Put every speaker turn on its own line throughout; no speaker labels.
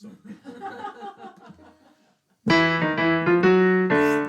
So.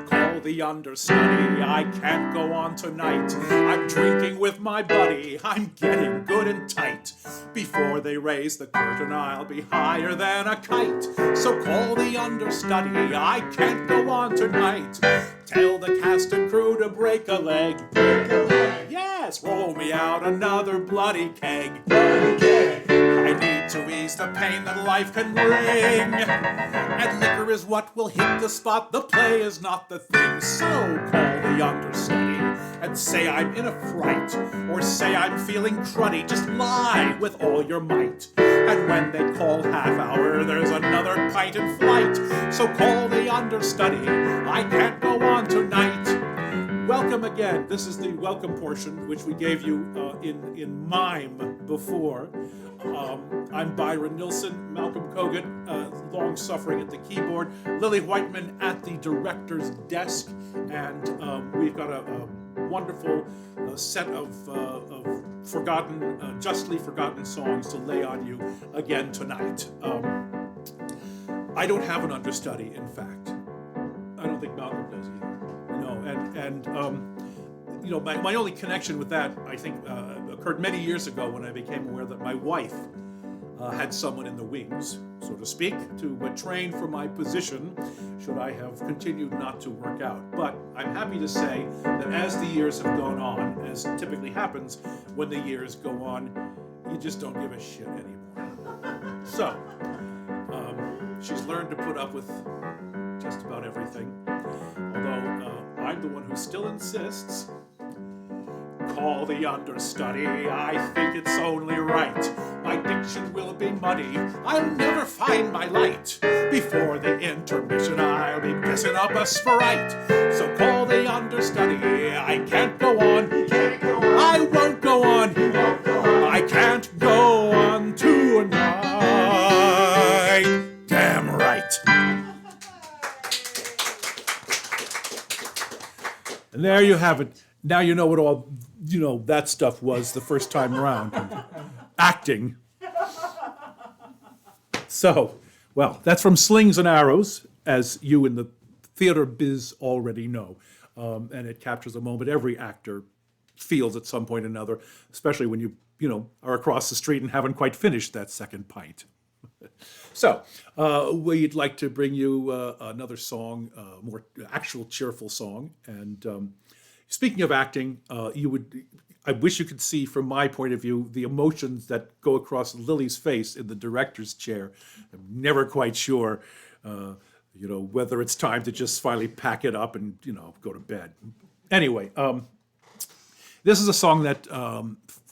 Call the understudy, I can't go on tonight. I'm drinking with my buddy, I'm getting good and tight. Before they raise the curtain, I'll be higher than a kite. So call the understudy, I can't go on tonight. Tell the cast and crew to break a leg. Break a leg. Yes, roll me out another bloody keg. Bloody keg. I need to ease the pain that life can bring. And liquor is what will hit the spot. The play is not the thing. So call the understudy and say I'm in a fright. Or say I'm feeling cruddy. Just lie with all your might. And when they call half hour, there's another pint in flight. So call the understudy. I can't go on tonight. Welcome again. This is the welcome portion, which we gave you in mime before. I'm Byron Nilsson, Malcolm Kogut, long-suffering at the keyboard, Lily Whiteman at the director's desk, and we've got a wonderful set of forgotten, justly forgotten songs to lay on you again tonight. I don't have an understudy, in fact. I don't think Malcolm does either. You know, my only connection with that, I think, occurred many years ago when I became aware that my wife had someone in the wings, so to speak, to train for my position should I have continued not to work out. But I'm happy to say that as the years have gone on, as typically happens when the years go on, you just don't give a shit anymore. So, she's learned to put up with just about everything, although I'm the one who still insists. Call the understudy, I think it's only right. My diction will be muddy, I'll never find my light. Before the intermission, I'll be pissing up a Sprite. So call the understudy, I can't go on. I won't go on. I can't go on tonight. Damn right. And there you have it. Now you know what all, that stuff was the first time around. Acting. So, well, that's from Slings and Arrows, as you in the theater biz already know. And it captures a moment every actor feels at some point or another, especially when you are across the street and haven't quite finished that second pint. So, we'd like to bring you another song, more actual cheerful song. And speaking of acting, I wish you could see from my point of view the emotions that go across Lily's face in the director's chair. I'm never quite sure, whether it's time to just finally pack it up and, go to bed. Anyway, this is a song that,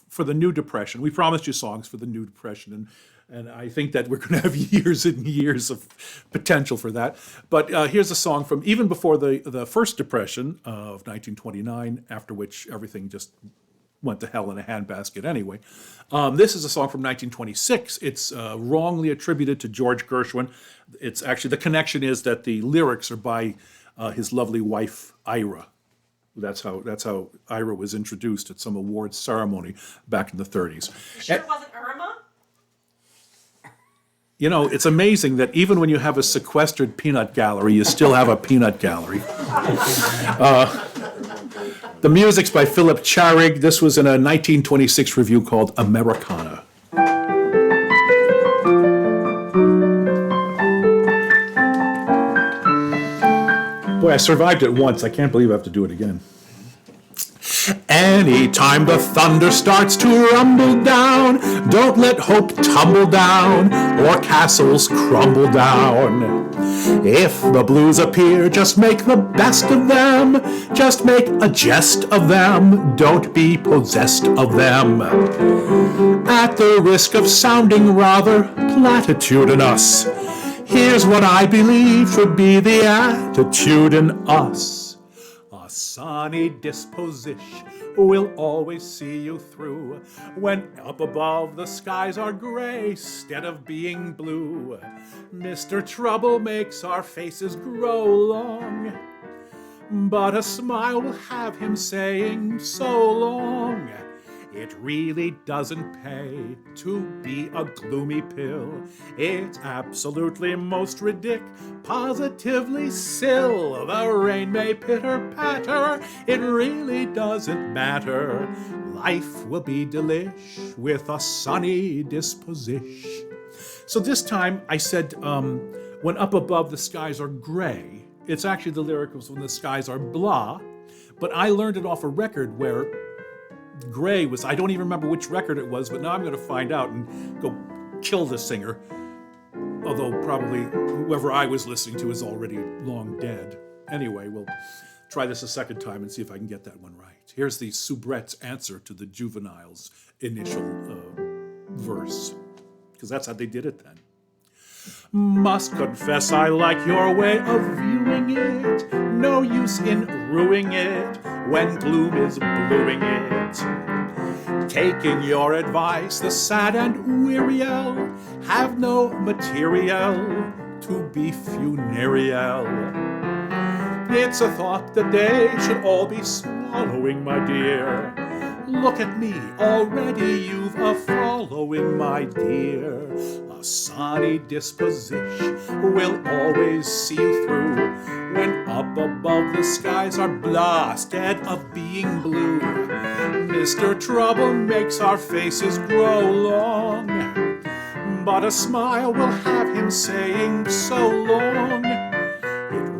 for the New Depression, we promised you songs for the New Depression, and I think that we're going to have years and years of potential for that. But here's a song from even before the first Depression of 1929, after which everything just went to hell in a handbasket anyway. This is a song from 1926. It's wrongly attributed to George Gershwin. It's actually, the connection is that the lyrics are by his lovely wife, Ira. That's how Ira was introduced at some awards ceremony back in the 30s.
You sure it wasn't Irma?
It's amazing that even when you have a sequestered peanut gallery, you still have a peanut gallery. The music's by Philip Charig. This was in a 1926 review called Americana. Boy, I survived it once. I can't believe I have to do it again. Anytime the thunder starts to rumble down, don't let hope tumble down or castles crumble down. If the blues appear, just make the best of them. Just make a jest of them. Don't be possessed of them. At the risk of sounding rather platitudinous, here's what I believe should be the attitude in us. A sunny disposition will always see you through when up above the skies are gray instead of being blue. Mr. Trouble makes our faces grow long, but a smile will have him saying so long. It really doesn't pay to be a gloomy pill. It's absolutely most positively sill. The rain may pitter-patter, it really doesn't matter. Life will be delish with a sunny disposish. So this time I said, when up above the skies are gray. It's actually the lyric was when the skies are blah, but I learned it off a record where gray was, I don't even remember which record it was, but now I'm going to find out and go kill the singer. Although probably whoever I was listening to is already long dead. Anyway, we'll try this a second time and see if I can get that one right. Here's the soubrette's answer to the Juvenile's initial verse, because that's how they did it then. Must confess I like your way of viewing it. No use in ruining it when gloom is bluing it. Taking your advice, the sad and weariel have no material to be funereal. It's a thought that they should all be swallowing, my dear. Look at me, already you've a following, my dear. A sunny disposition will always see you through. When up above the skies are blasted of being blue, Mr. Trouble makes our faces grow long, but a smile will have him saying so long.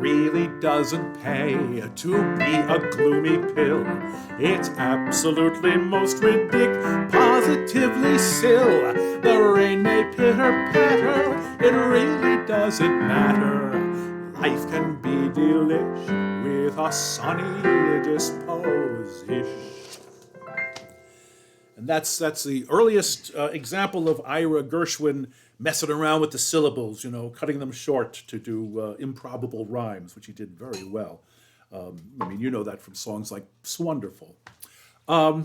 Really doesn't pay to be a gloomy pill. It's absolutely most positively sill. The rain may pitter-patter, it really doesn't matter. Life can be delish with a sunny disposition. And that's the earliest example of Ira Gershwin messing around with the syllables, cutting them short to do improbable rhymes, which he did very well. You know that from songs like Swonderful. Well,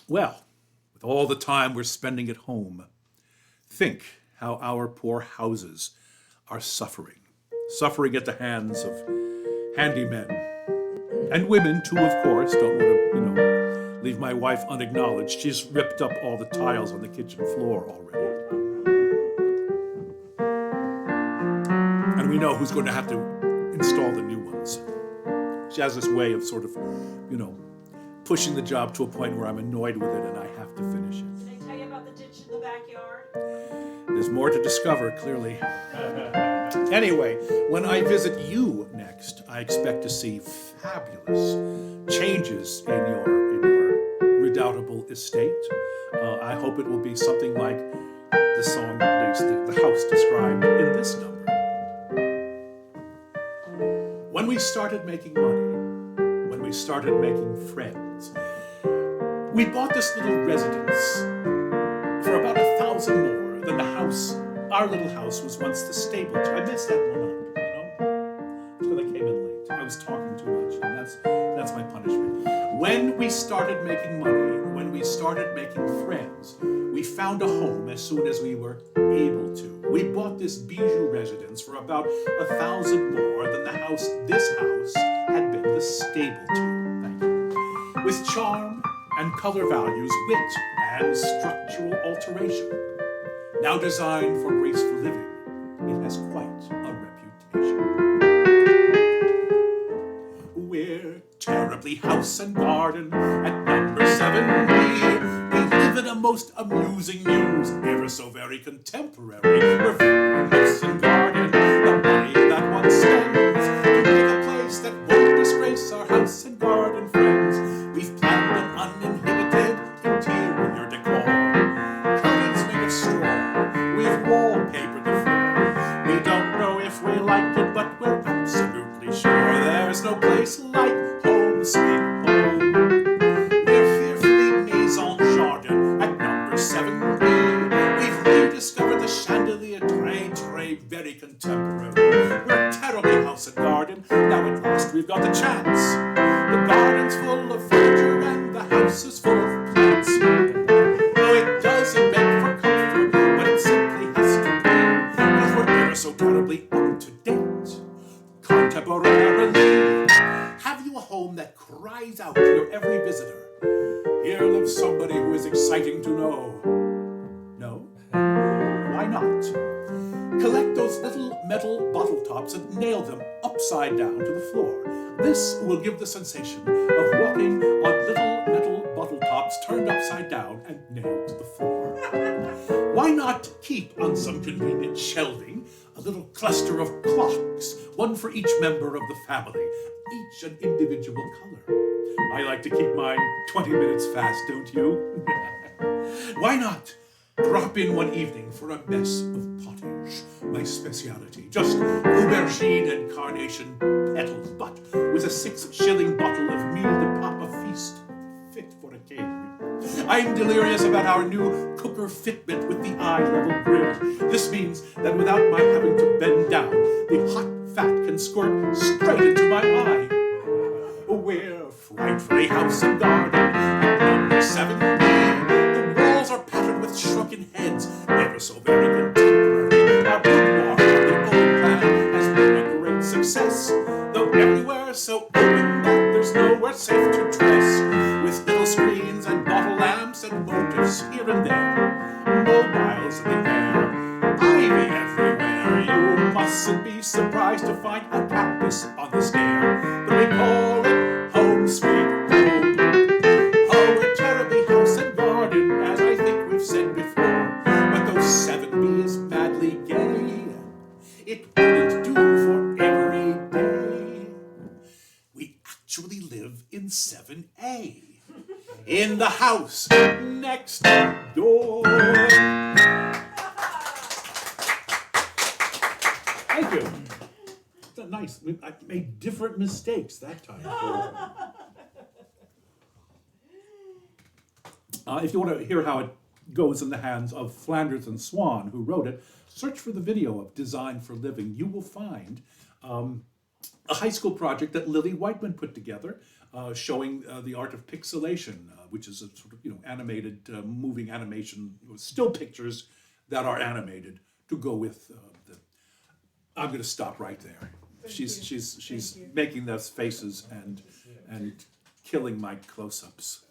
with all the time we're spending at home, think how our poor houses are suffering at the hands of handymen. And women, too, of course. Don't want to, leave my wife unacknowledged. She's ripped up all the tiles on the kitchen floor already. And we know who's going to have to install the new ones. She has this way of sort of, pushing the job to a point where I'm annoyed with it and I have to finish it.
Did I tell you about the ditch in the backyard?
There's more to discover, clearly. Anyway, when I visit you next, I expect to see fabulous changes in your redoubtable estate. I hope it will be something like the song, the house described in this number. When we started making money, when we started making friends, we bought this little residence for about 1,000 more than the house. Our little house was once the stable. I messed that one up, Because I came in late. I was talking too much, and that's my punishment. When we started making money, when we started making friends, we found a home as soon as we were able to. We bought this bijou residence for about 1,000 more than this house had been the stable to. Thank you. With charm and color values, wit and structural alteration. Now designed for graceful living, it has quite a reputation. We're terribly house and garden at number 7B. We live in a most amusing news, ever so very contemporary. We're very house and garden, the money that one spends to make a place that won't disgrace our house and garden friends. We've planned an uninhibited interior decor. Curtains made of straw, we've wallpapered the floor. We don't know if we like it, but we're absolutely sure there's no place like home, sweet home. We're fearfully maison jardin at number 7B. We've rediscovered the chandelier tray, very contemporary. We're terribly house and garden, now at last we've got the chance. The garden's full of furniture and the house is full of plants. Oh, it doesn't make for comfort, but it simply has to be, because we're ever so terribly up to date. Contemporarily, have you a home that cries out to your every visitor? Here lives somebody who is exciting to know. No? Why not? Collect those little metal bottle tops and nail them upside down to the floor. This will give the sensation of walking on little metal bottle tops turned upside down and nailed to the floor. Why not keep on some convenient shelving a little cluster of clocks, one for each member of the family, each an individual color? I like to keep mine 20 minutes fast, don't you? Why not drop in one evening for a mess of pottage, my speciality? Just aubergine and carnation petals, but with a 6-shilling bottle of meal to pop a feast fit for a king. I'm delirious about our new cooker fitment with the eye-level grill. This means that without my having to bend down, the hot fat can squirt straight into my eye. We're frightfully house and garden at number 7B. The walls are patterned with shrunken heads, never so very contemporary. Our boudoir on the old plan has been a great success, though everywhere so open that there's nowhere safe to dress. With little screens and bottle lamps and motifs here and there, mobiles in the air, ivy everywhere. You mustn't be surprised to find a cactus on the stair. But we call it home sweet home. Oh, we're terribly house and garden, as I think we've said before. But though 7B is madly gay, it wouldn't do for every day. We actually live in 7A. In the house next door. Thank you. That's nice. I made different mistakes that time. If you want to hear how it goes in the hands of Flanders and Swann, who wrote it, search for the video of Design for Living. You will find a high school project that Lily Whiteman put together, showing the art of pixelation, which is a sort of animated, moving animation, still pictures that are animated to go with the. I'm going to stop right there. She's making those faces and killing my close-ups.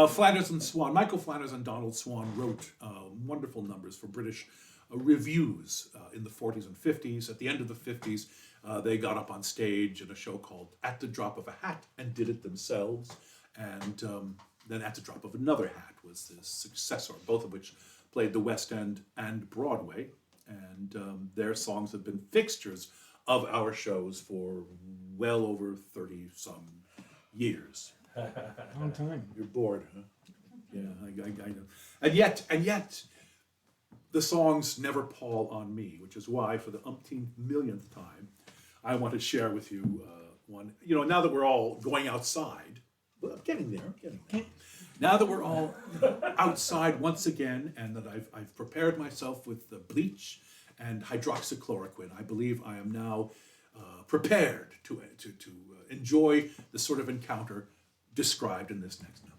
Flanders and Swann, Michael Flanders and Donald Swann wrote wonderful numbers for British reviews in the 40s and 50s. At the end of the 50s, they got up on stage in a show called At the Drop of a Hat and did it themselves. And then At the Drop of Another Hat was the successor, both of which played the West End and Broadway. And their songs have been fixtures of our shows for well over 30-some years.
Long time.
You're bored, huh? Yeah, I know. And yet, the songs never pall on me, which is why, for the umpteenth millionth time, I want to share with you one. Now that we're all going outside, well, I'm getting there. Now that we're all outside once again, and that I've prepared myself with the bleach and hydroxychloroquine, I believe I am now prepared to enjoy the sort of encounter described in this next number.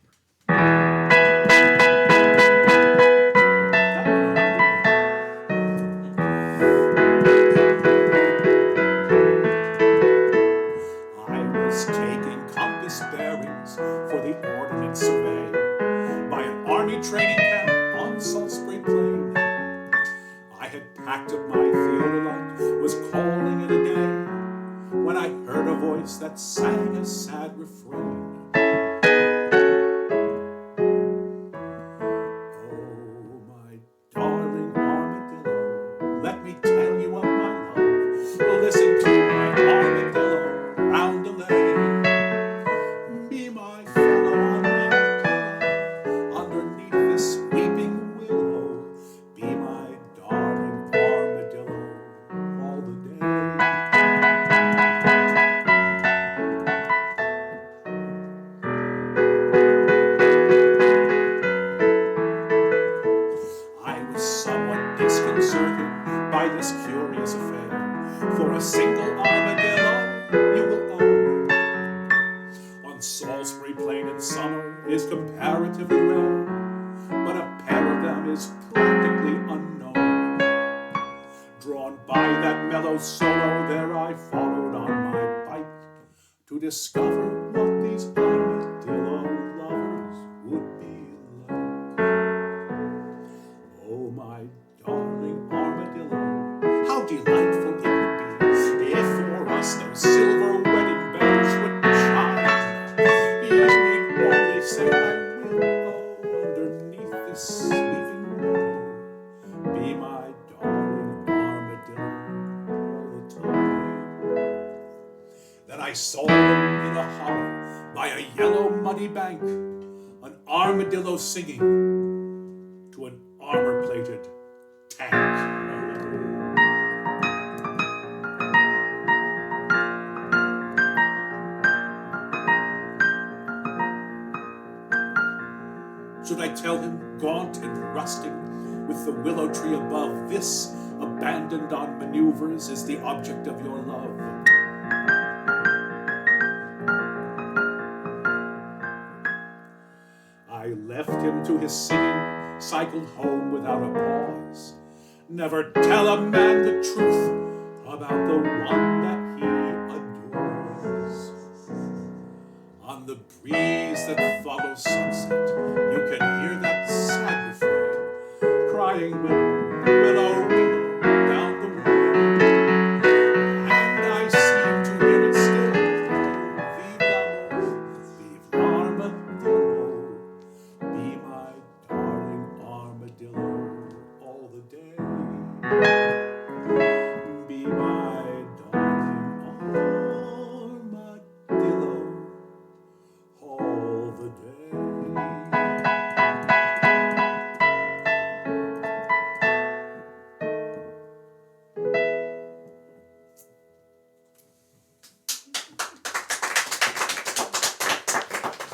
I was taking compass bearings for the ordnance survey by an army training camp on Salisbury Plain. I had packed up my theodolite, was calling it a day, when I heard a voice that sang a sad refrain. Oh, my darling armadillo, let me tell you of my love. Well, listen to my armadillo round the lane. Be my fellow on my pillow, underneath this weeping willow. Be my darling armadillo all the day. I was somewhat disconcerted by this curious affair. For a single armadillo you will own on Salisbury Plain in summer is comparatively rare, but a pair of them is practically unknown. Drawn by that mellow solo, there I followed on my bike to discover what these armadillos how delightful it would be if for us those silver wedding bells would chime. He need only say, I will, underneath this sweeping willow, be my darling armadillo all the time. Then I saw him in a hollow by a yellow muddy bank, an armadillo singing to an armor-plated tank. Should I tell him, gaunt and rusting, with the willow tree above, this, abandoned on maneuvers, is the object of your love? I left him to his singing, cycled home without a pause. Never tell a man the truth about the one that he adores. On the breeze that follows sunset, you can hear that sad refrain, crying willow, willow, willow, down the road. And I seem to hear it still, vive l'armadillo, be my darling armadillo all the day. Be my darling armadillo all the day.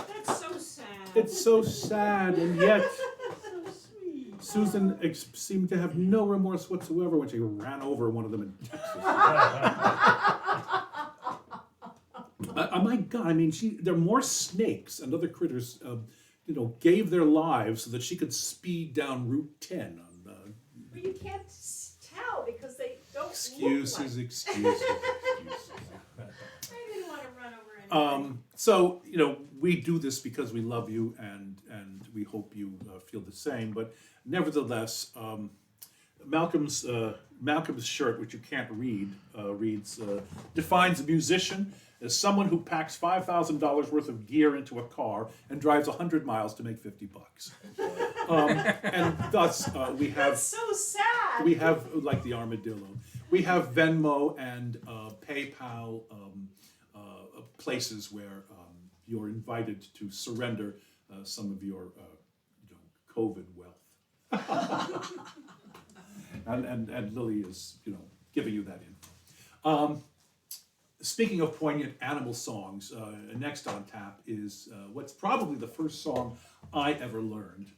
That's so sad.
It's so sad, and yet
so sweet.
Susan seemed to have no remorse whatsoever when she ran over one of them in Texas. My God, I mean, there are more snakes and other critters, gave their lives so that she could speed down Route 10 on.
But you can't tell because they don't
Excuses.
look like.
Excuses.
I didn't want to run over anything.
So, we do this because we love you and we hope you feel the same. But nevertheless, Malcolm's shirt, which you can't read, reads, defines a musician as someone who packs $5,000 worth of gear into a car and drives 100 miles to make $50. And thus, we have...
That's so sad.
We have, like the armadillo, we have Venmo and PayPal places where you're invited to surrender some of your COVID wealth. and Lily is, giving you that info. Speaking of poignant animal songs, next on tap is what's probably the first song I ever learned.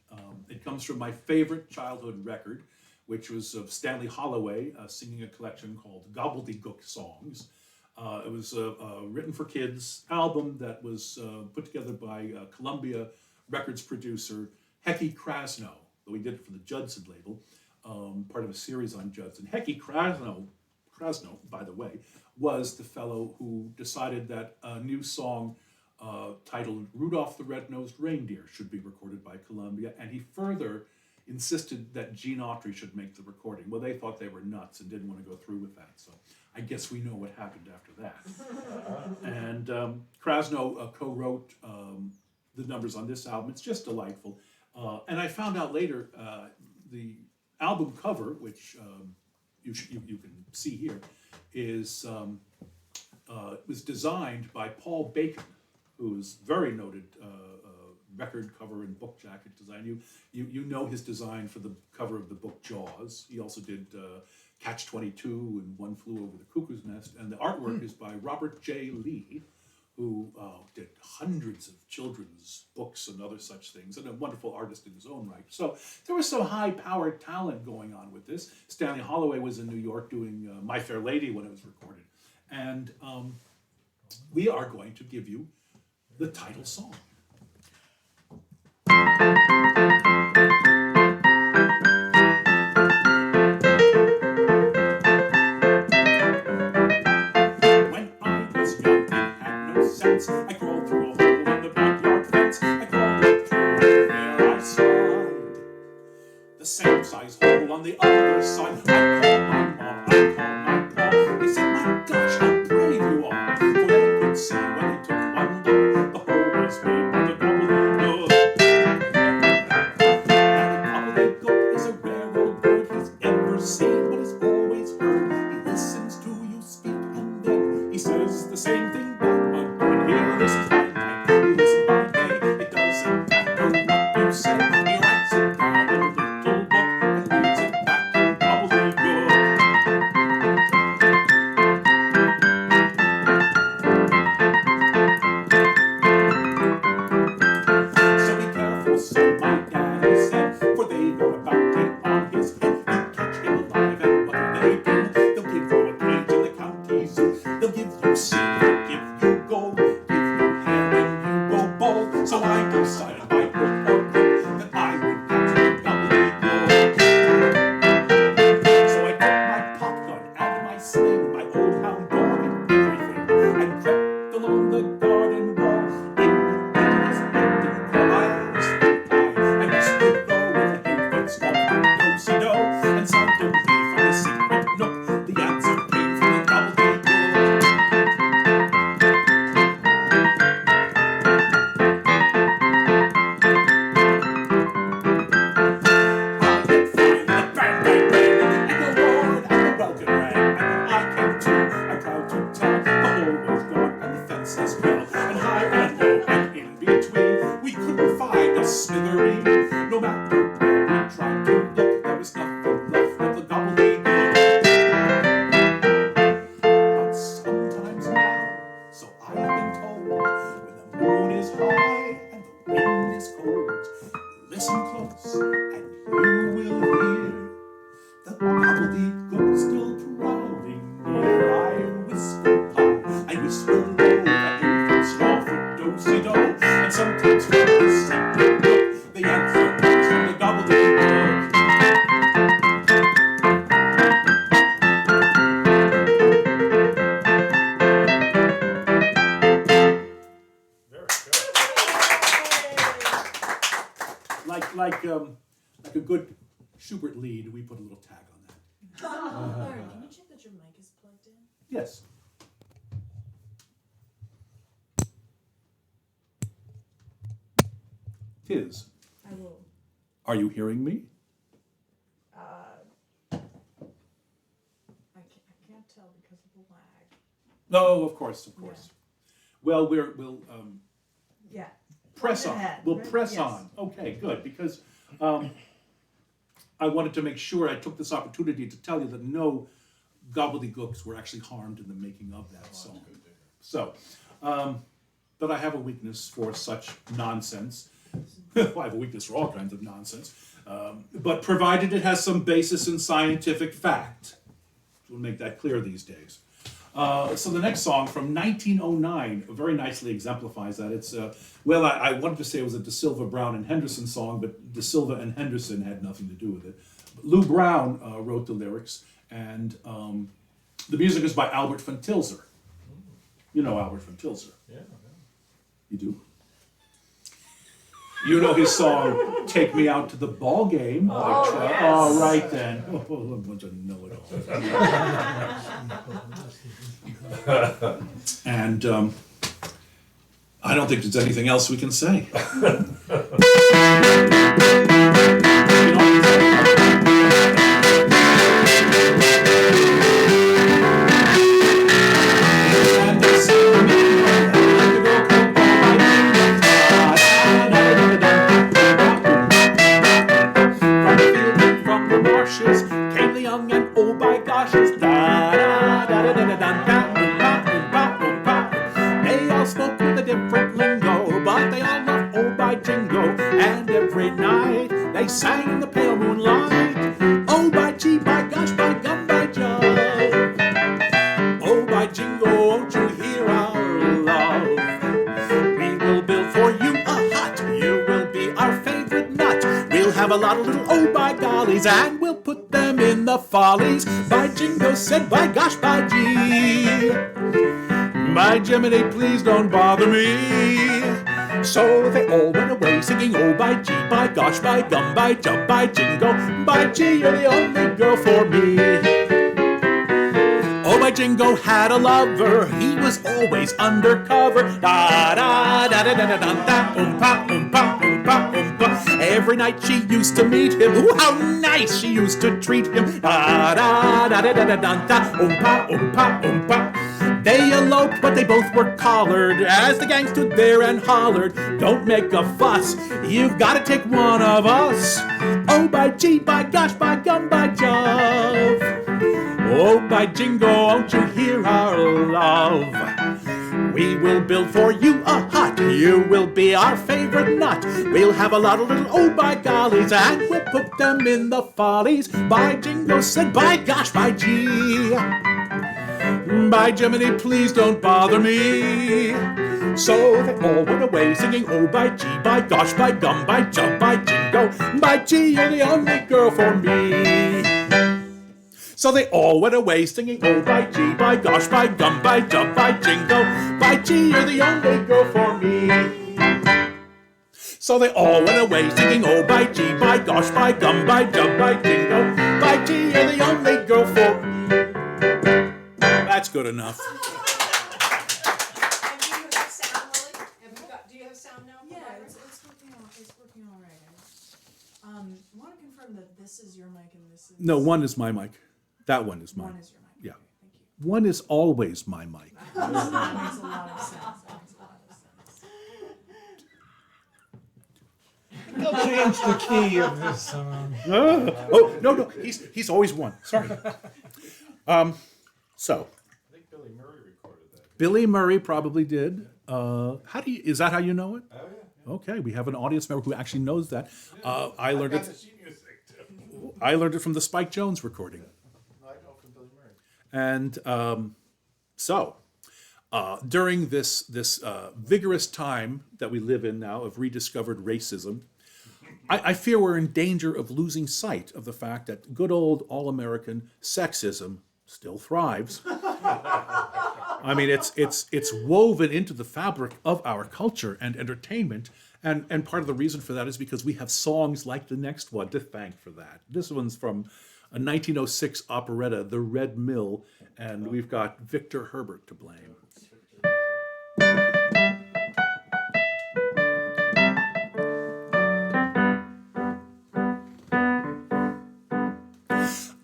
It comes from my favorite childhood record, which was of Stanley Holloway singing a collection called Gobbledegook Songs. It was a written for kids album that was put together by Columbia Records producer Hecky Krasno, though he did it for the Judson label, part of a series on Judson. Hecky Krasno, by the way, was the fellow who decided that a new song titled Rudolph the Red-Nosed Reindeer should be recorded by Columbia, and he further insisted that Gene Autry should make the recording. Well, they thought they were nuts and didn't want to go through with that, so I guess we know what happened after that. And Krasno co-wrote the numbers on this album. It's just delightful. And I found out later the album cover, which you can see here, was designed by Paul Bacon, who's very noted record cover and book jacket design. You know his design for the cover of the book Jaws. He also did Catch-22 and One Flew Over the Cuckoo's Nest. And the artwork is by Robert J. Lee, who did hundreds of children's books and other such things, and a wonderful artist in his own right. So there was some high-powered talent going on with this. Stanley Holloway was in New York doing My Fair Lady when it was recorded. And we are going to give you the title song. I crawled through a hole in the backyard fence. I crawled up through and there I spied the same size hole on the other side. I called my ma, I called a good Schubert lead, we put a little tag on that.
Byron, can you check that your mic is plugged in?
Yes. Tiz,
I will.
are you hearing me?
I can't tell because of the lag.
No, of course. Well, we'll
Yeah.
press
Go
on.
ahead.
We'll press
Yes.
on. Okay, good, because I wanted to make sure I took this opportunity to tell you that no gobbledegooks were actually harmed in the making of that song. So, but I have a weakness for such nonsense. Well, I have a weakness for all kinds of nonsense, but provided it has some basis in scientific fact. We'll make that clear these days. So the next song from 1909 very nicely exemplifies that. It's, I wanted to say it was a De Silva, Brown, and Henderson song, but De Silva and Henderson had nothing to do with it. Lou Brown wrote the lyrics, and the music is by Albert von Tilzer. You know Albert von Tilzer.
Yeah.
You do? You know his song, Take Me Out to the Ball Game.
Yes.
All right then. Oh, a bunch of know-it-alls. And I don't think there's anything else we can say. Came the young and oh by goshes, They all spoke with a different lingo, but they all loved oh by Jingo. And every night they sang in the pale moonlight, oh by gee, by gosh, by gum, by Jove. Oh by Jingo, won't you hear our love? We will build for you a hut, you will be our favorite nut. We'll have a lot of little oh by gollies, and we'll put them in the follies. By Jingo said, by gosh, by gee. By Jiminy, please don't bother me. So they all went away singing oh by gee, by gosh, by gum, by jump, by Jingo. By gee, you're the only girl for me. Oh, my Jingo had a lover, he was always undercover. Da da da da da da da da, oompa oompa oompa oompa. Every night she used to meet him. Ooh, how nice she used to treat him. Da da da da da da da da, oompa oompa oompa. They eloped, but they both were collared as the gang stood there and hollered, "Don't make a fuss, you've got to take one of us." Oh, by gee, by gosh, by gum, by Jove. Oh, by Jingo, won't you hear our love? We will build for you a hut, you will be our favorite nut. We'll have a lot of little oh by gollies, and we'll put them in the follies. By Jingo said, by gosh, by gee. By Jiminy, please don't bother me. So they all went away singing oh by gee, by gosh, by gum, by jump, by Jingo. By gee, you're the only girl for me. So they all went away singing oh by gee, by gosh, by gum, by jump, by Jingo. By gee, you're the only girl for me. So they all went away singing oh by gee, by gosh, by gum, by jump, by Jingo. By gee, you're the only girl for me. That's good enough.
And do you have sound, Lily? Do you have sound now?
Yeah, it's working all right. I want to confirm that this is your mic and this is...
No, one is my mic. That one is mine.
One is your mic.
Yeah.
Okay, thank you.
One is always my mic.
That makes a lot of sense. That makes a lot of sense.
They'll change the key of this song.
Oh, no, he's always one. Sorry. So,
I think Billy Murray recorded that.
Billy Murray probably did. Is that how you know it?
Oh, yeah.
Okay, we have an audience member who actually knows that. I learned
Got the
it.
sheet music too.
I learned it from the Spike Jones recording.
I know from Billy Murray.
And during this vigorous time that we live in now of rediscovered racism, I fear we're in danger of losing sight of the fact that good old all-American sexism still thrives. I mean, it's woven into the fabric of our culture and entertainment, And part of the reason for that is because we have songs like the next one to thank for that. This one's from a 1906 operetta, The Red Mill, and we've got Victor Herbert to blame.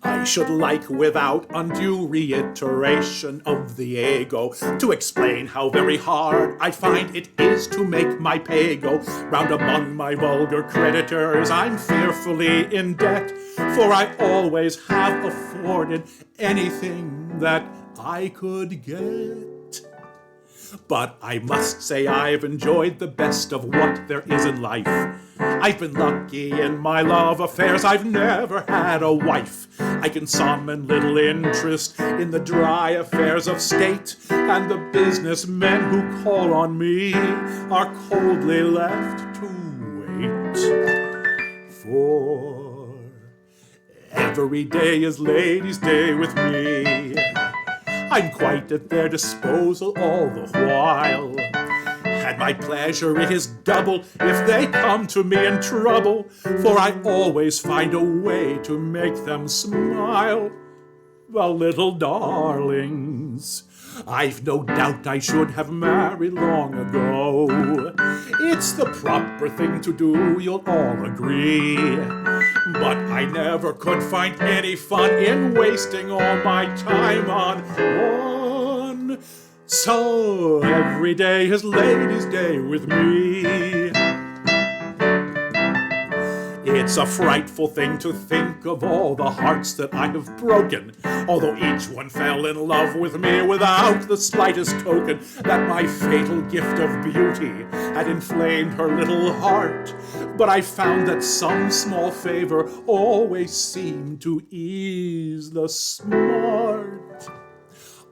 I should like, without undue reiteration of the ego, to explain how very hard I find it is to make my pay go round among my vulgar creditors. I'm fearfully in debt, for I always have afforded anything that I could get. But I must say I've enjoyed the best of what there is in life. I've been lucky in my love affairs, I've never had a wife. I can summon little interest in the dry affairs of state, and the businessmen who call on me are coldly left to wait. For every day is ladies' day with me. I'm quite at their disposal all the while. And my pleasure it is double if they come to me in trouble, for I always find a way to make them smile. The little darlings, I've no doubt I should have married long ago. It's the proper thing to do, you'll all agree. But I never could find any fun in wasting all my time on one. So every day is ladies' day with me. It's a frightful thing to think of all the hearts that I have broken, although each one fell in love with me without the slightest token that my fatal gift of beauty had inflamed her little heart. But I found that some small favor always seemed to ease the smart.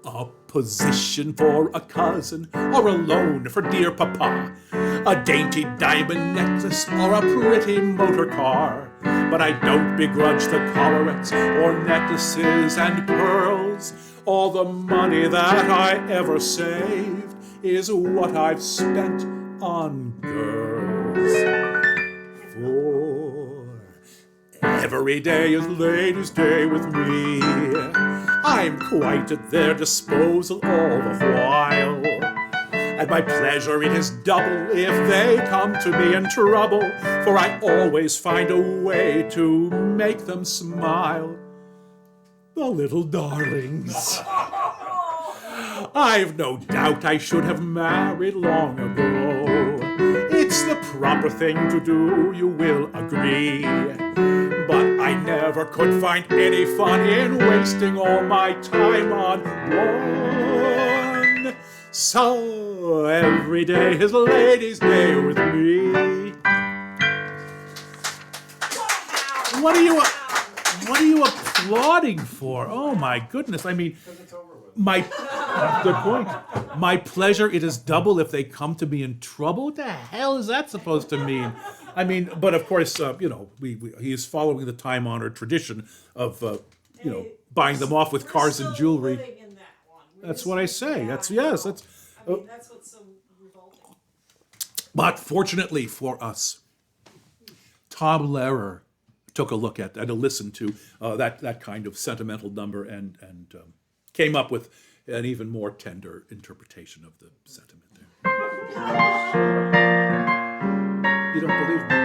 A position for a cousin, or a loan for dear papa, a dainty diamond necklace, or a pretty motor car. But I don't begrudge the collarettes, or necklaces and pearls. All the money that I ever saved is what I've spent on girls. For every day is ladies' day with me. I'm quite at their disposal all the while. And my pleasure it is double if they come to me in trouble, for I always find a way to make them smile. The little darlings. I've no doubt I should have married long ago. It's the proper thing to do, you will agree. But I never could find any fun in wasting all my time on one. So every day is ladies' day with me. What are you applauding for? Oh my goodness! I mean, good point. My pleasure it is double if they come to me in trouble. What the hell is that supposed to mean? I mean, but of course, he is following the time-honored tradition of, buying them off with cars and jewelry.
Living in that one.
That's what I say. That's
that's what's so revolting.
But fortunately for us, Tom Lehrer took a look at and listened to that kind of sentimental number and came up with an even more tender interpretation of the sentiment there. You don't believe me?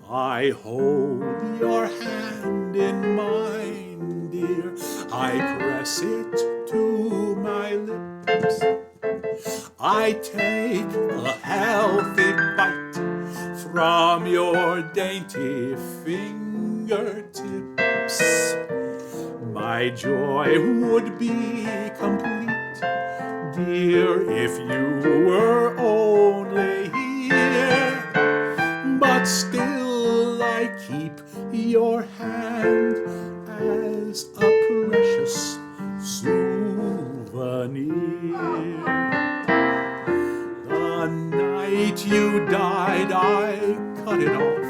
I hold your hand in mine, dear. I press it to my lips. I take a healthy bite from your dainty fingertips. My joy would be complete, dear, if you were only here. But still I keep your hand as a precious souvenir. The night you died, I cut it off.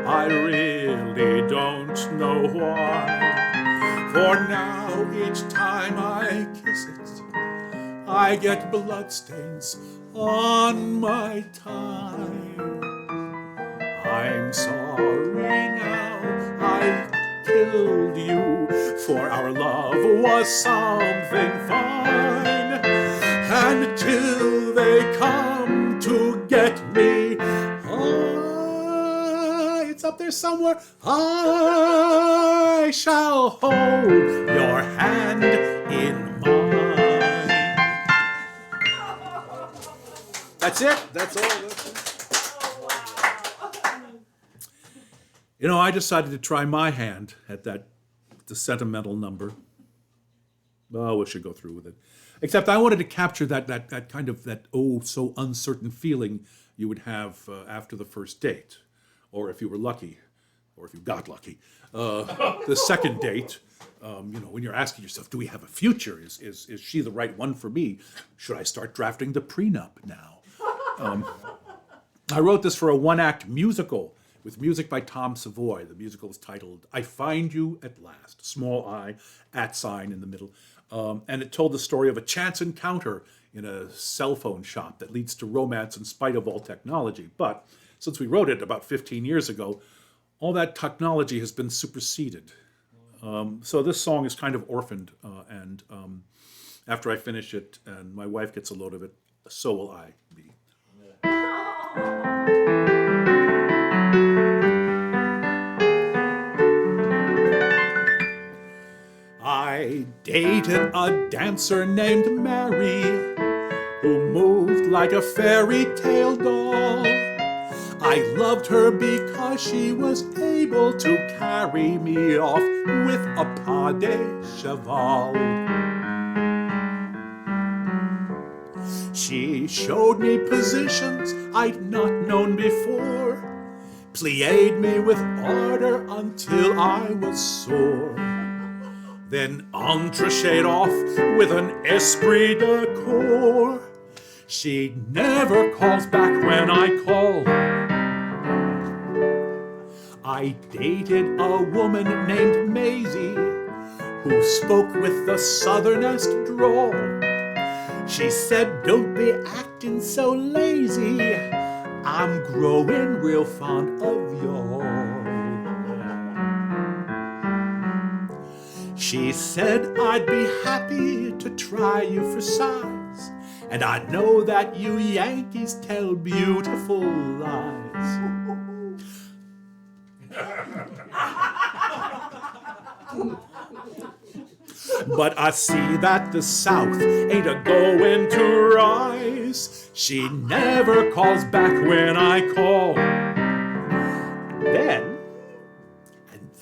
I really don't know why. For now, each time I kiss it, I get bloodstains on my tie. I'm sorry now I killed you, for our love was something fine. And till they come to get me, it's up there somewhere, I shall hold your hand in mine. That's it. That's all. That's it. You know, I decided to try my hand at the sentimental number. Oh, we should go through with it. Except I wanted to capture that kind of so uncertain feeling you would have after the first date, or if you were lucky, or if you got lucky, the second date. When you're asking yourself, do we have a future? Is she the right one for me? Should I start drafting the prenup now? I wrote this for a one-act musical with music by Tom Savoy. The musical is titled I Find You at Last, small I, @ sign in the middle. And it told the story of a chance encounter in a cell phone shop that leads to romance in spite of all technology. But since we wrote it about 15 years ago, all that technology has been superseded. So this song is kind of orphaned, and after I finish it and my wife gets a load of it, so will I be. I dated a dancer named Mary, who moved like a fairy tale doll. I loved her because she was able to carry me off with a pas de cheval. She showed me positions I'd not known before, plied me with ardor until I was sore, then entrechaied off with an esprit de corps. She never calls back when I call. I dated a woman named Maisie, who spoke with the southernest drawl. She said, don't be acting so lazy, I'm growing real fond of y'all. She said I'd be happy to try you for size, and I know that you Yankees tell beautiful lies. But I see that the South ain't a-going to rise. She never calls back when I call.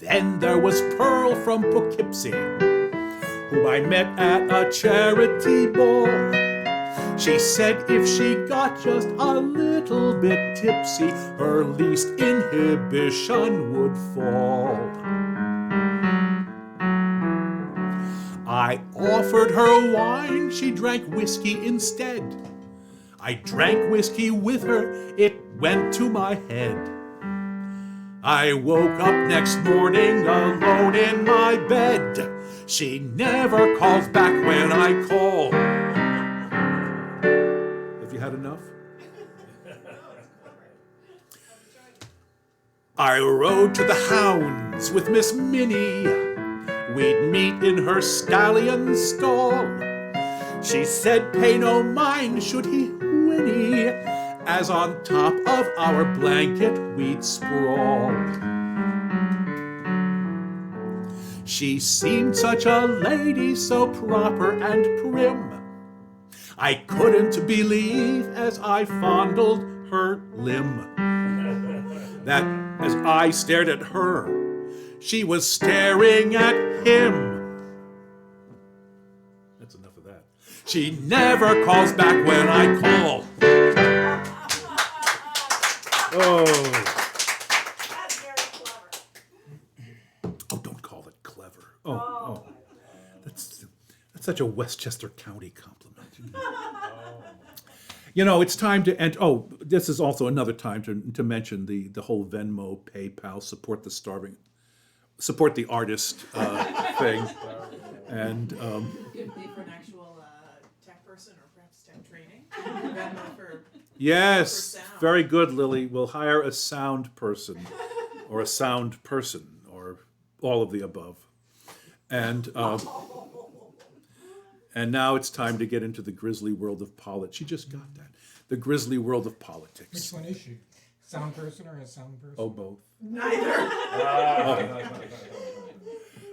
Then there was Pearl from Poughkeepsie, whom I met at a charity ball. She said if she got just a little bit tipsy, her least inhibition would fall. I offered her wine, she drank whiskey instead. I drank whiskey with her, it went to my head. I woke up next morning alone in my bed. She never calls back when I call. Have you had enough? I rode to the hounds with Miss Minnie. We'd meet in her stallion stall. She said, pay no mind should he whinny, as on top of our blanket we'd sprawl. She seemed such a lady, so proper and prim. I couldn't believe as I fondled her limb that as I stared at her, she was staring at him. That's enough of that. She never calls back when I call. Oh.
That's very clever.
Oh, don't call it clever. Oh. That's such a Westchester County compliment. You know, it's time to end. Oh, this is also another time to mention the whole Venmo, PayPal, support the artist thing. And
Could be for an actual tech person or perhaps tech training. Then for
yes,
For sound.
very good, Lily. We'll hire a sound person or a sound person or all of the above. And now it's time to get into the grisly world of politics. She just got that. The grisly world of politics.
Which one is she? Sound person or a sound person?
Oh, both.
neither.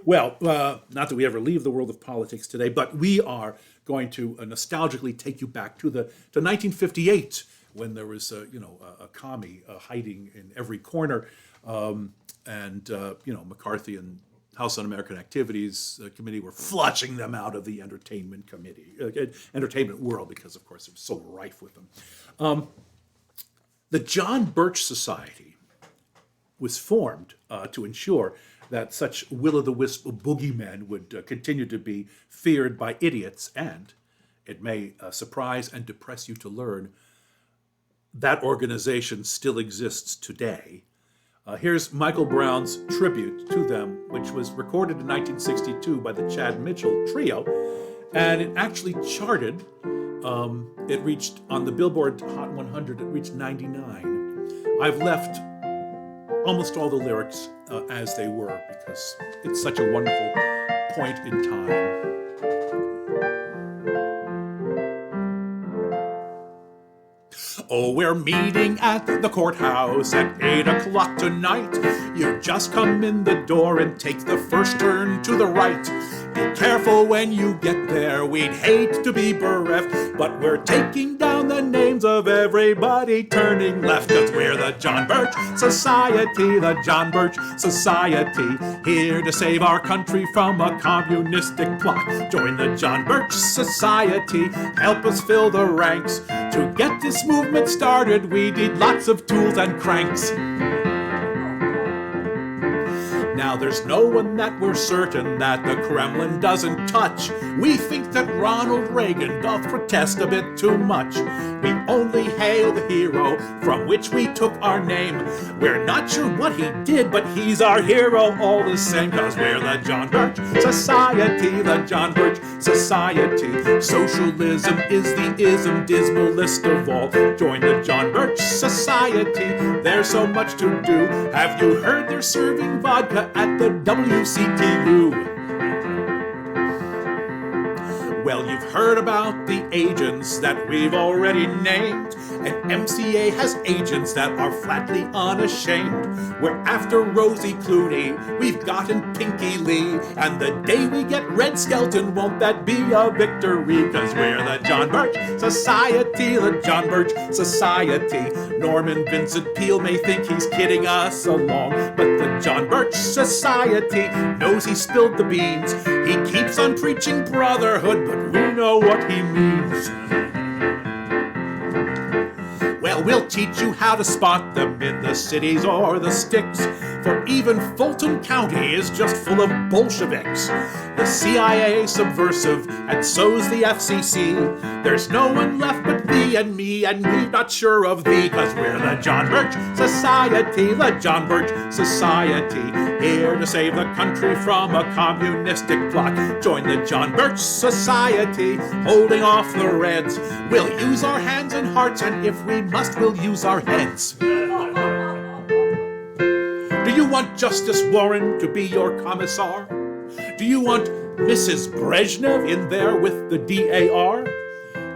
Well, not that we ever leave the world of politics today, but we are going to nostalgically take you back to 1958, when there was a commie hiding in every corner, McCarthy and House Un-American Activities Committee were flushing them out of the entertainment world, because of course it was so rife with them. The John Birch Society was formed to ensure that such will-o'-the-wisp boogeymen would continue to be feared by idiots, and it may surprise and depress you to learn that organization still exists today. Here's Michael Brown's tribute to them, which was recorded in 1962 by the Chad Mitchell Trio, and it actually charted. It reached, on the Billboard Hot 100, it reached 99. I've left almost all the lyrics as they were, because it's such a wonderful point in time. Oh, we're meeting at the courthouse at 8 o'clock tonight. You just come in the door and take the first turn to the right. Be careful when you get there, we'd hate to be bereft, but we're taking down the names of everybody turning left, 'cause we're the John Birch Society, the John Birch Society, here to save our country from a communistic plot. Join the John Birch Society, help us fill the ranks. To get this movement started, we need lots of tools and cranks. Now there's no one that we're certain that the Kremlin doesn't touch. We think that Ronald Reagan doth protest a bit too much. We only hail the hero from which we took our name. We're not sure what he did, but he's our hero all the same, 'cause we're the John Birch Society, the John Birch Society. Socialism is the ism, dismalest of all. Join the John Birch Society, there's so much to do. Have you heard they're serving vodka at the WCTU? Well, you've heard about the agents that we've already named, and MCA has agents that are flatly unashamed. We're after Rosie Clooney, we've gotten Pinky Lee, and the day we get Red Skelton, won't that be a victory? 'Cause we're the John Birch Society, the John Birch Society. Norman Vincent Peale may think he's kidding us along, but the John Birch Society knows he spilled the beans. He keeps on preaching brotherhood, but we know what he means. Well, we'll teach you how to spot them in the cities or the sticks, for even Fulton County is just full of Bolsheviks. The CIA subversive, and so's the FCC. There's no one left but thee and me, and we're not sure of thee, 'cause we're the John Birch Society, the John Birch Society, here to save the country from a communistic plot. Join the John Birch Society, holding off the Reds. We'll use our hands and hearts, and if we must, we'll use our heads. Do you want Justice Warren to be your commissar? Do you want Mrs. Brezhnev in there with the DAR?